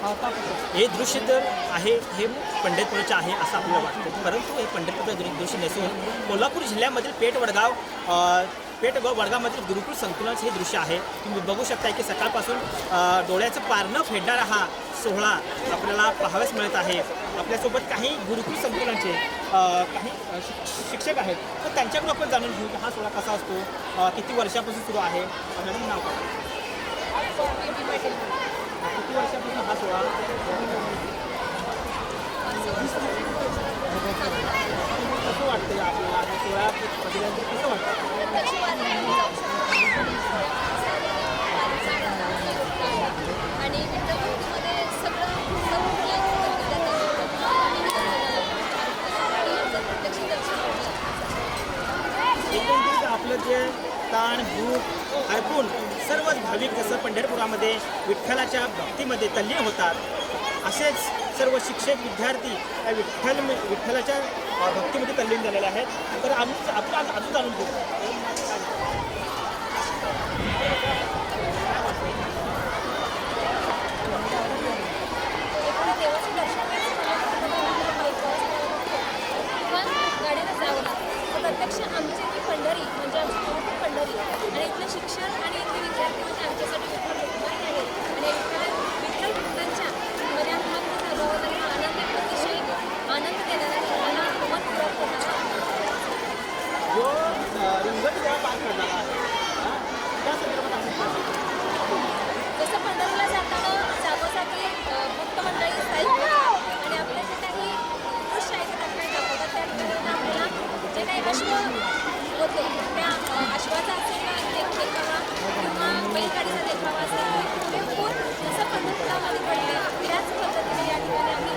हे दृश्य तर आहे हे पंढरपूरचे आहे असं आपल्याला वाटतं, परंतु हे पंढरपूरचं दृश्य नसून कोल्हापूर जिल्ह्यामधील पेठ व वडगावमधील गुरुकुल संकुलाचे हे दृश्य आहे। तुम्ही बघू शकता की सकाळपासून डोळ्याचं पारणं फेडणारा हा सोहळा आपल्याला पाहावयास मिळत आहे। आपल्यासोबत काही गुरुकुल संकुलांचे काही शिक्षक आहेत, तर त्यांच्याकडून आपण जाणून घेऊ की हा सोहळा कसा असतो, किती वर्षापासून सुरू आहे। मॅडम नाव किती वर्षापासून हा सोहळा कसं वाटतं आपल्याला हा सोहळा कसं वाटतं? आपलं जे ताण भूक हरपून सर्वच भाविक जसं पंढरपुरामध्ये विठ्ठलाच्या भक्तीमध्ये तल्लीन होतात, असेच सर्व शिक्षक विद्यार्थी या विठ्ठलाच्या भक्तीमध्ये तल्लीन झालेले आहेत। तर आपण अजून जाणून घेऊ प्रत्यक्ष आमची ती पंढरी म्हणजे आमची गुरुकुल पंढरी आणि इथलं शिक्षण आणि इथले विद्यार्थी म्हणजे आमच्यासाठी विठ्ठल रुक्माई आहे आणि विठ्ठल भक्तांच्या मनात मत जागवत आणि आनंद अतिशय आनंद देणारा मला मन पुरवत होता जो रिंगण जेव्हा पार करणार आहे त्या संदर्भात जसं पंढरीला जाताना जागोजागी भक्त मंडळी असतात आणि आपले जे काही दृश्य आहे ते आपल्याला दाखवतात, त्या ठिकाणी आपल्याला जे काही अश्व होते त्या अश्वाचा असेल देखावा किंवा बैलगाडीचा देखावा असेल ते पूर्ण जसं पंढरपुरामध्ये घडले त्याच पद्धतीने या ठिकाणी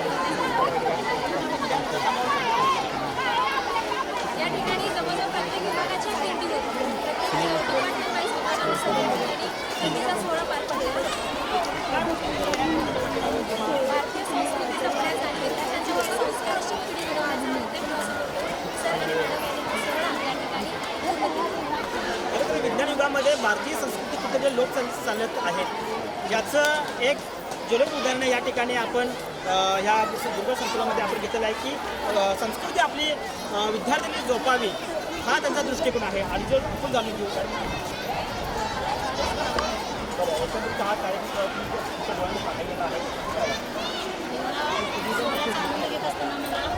या ठिकाणी जवळजवळ प्रत्येक विभागाची एक दिंडी होती। प्रत्येक डिपार्टमेंट वाईज विभागानुसार दिंडीचा सोहळा पार पडलेला भारतीय संस्कृती जपण्यास आणि त्यांच्यावर संस्काराची पिढी घडवण्याचा प्रत्येक सर्व विज्ञान युगामध्ये भारतीय संस्कृती कुठे लोक चालत आहेत याचं एक ज्वलंत उदाहरण या ठिकाणी आपण ह्या गुरुकुल संकुलामध्ये आपण घेतलेलं आहे की संस्कृती आपली विद्यार्थ्यांनी जोपावी हा त्यांचा दृष्टिकोन आहे। आणि जो आपण जाणून घेऊ हा कार्यक्रम पाहिलेला आहे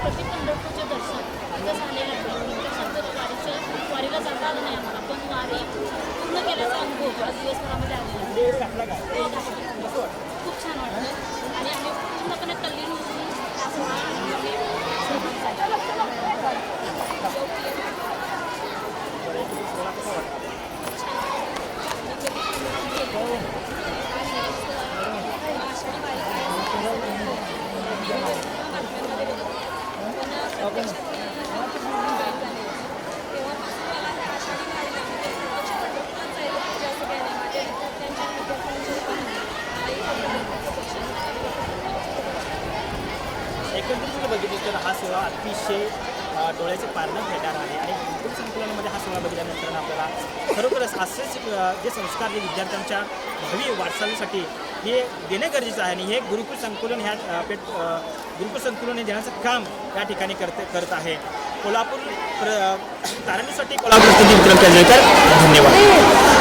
प्रति पंढरपूरचे दर्शन इथं झालेलं आहे। वारीला जाता आलं नाही आम्हाला, पण वारी पूर्ण केल्याचा अनुभव आज दिवसभरामध्ये आलेला आहे। खूप छान वाटतं आणि आम्ही पूर्णपणे तल्लीन होऊन एकंदरीत बघितलं तर हा सोहळा अतिशय डोळ्याचे पारणं फेडणारा आहे आणि गुरुकुल संकुलामध्ये हा सोहळा बघितल्यानंतर आपल्याला खरोखरच असेच जे संस्कार जे विद्यार्थ्यांच्या भावी वाटचालीसाठी हे देणं गरजेचं आहे आणि हे गुरुकुल संकुलन ह्या गुरुकुल संकुलन हे देण्याचं काम या ठिकाणी करत आहे। कोल्हापूर तारणीसाठी कोल्हापूर धन्यवाद।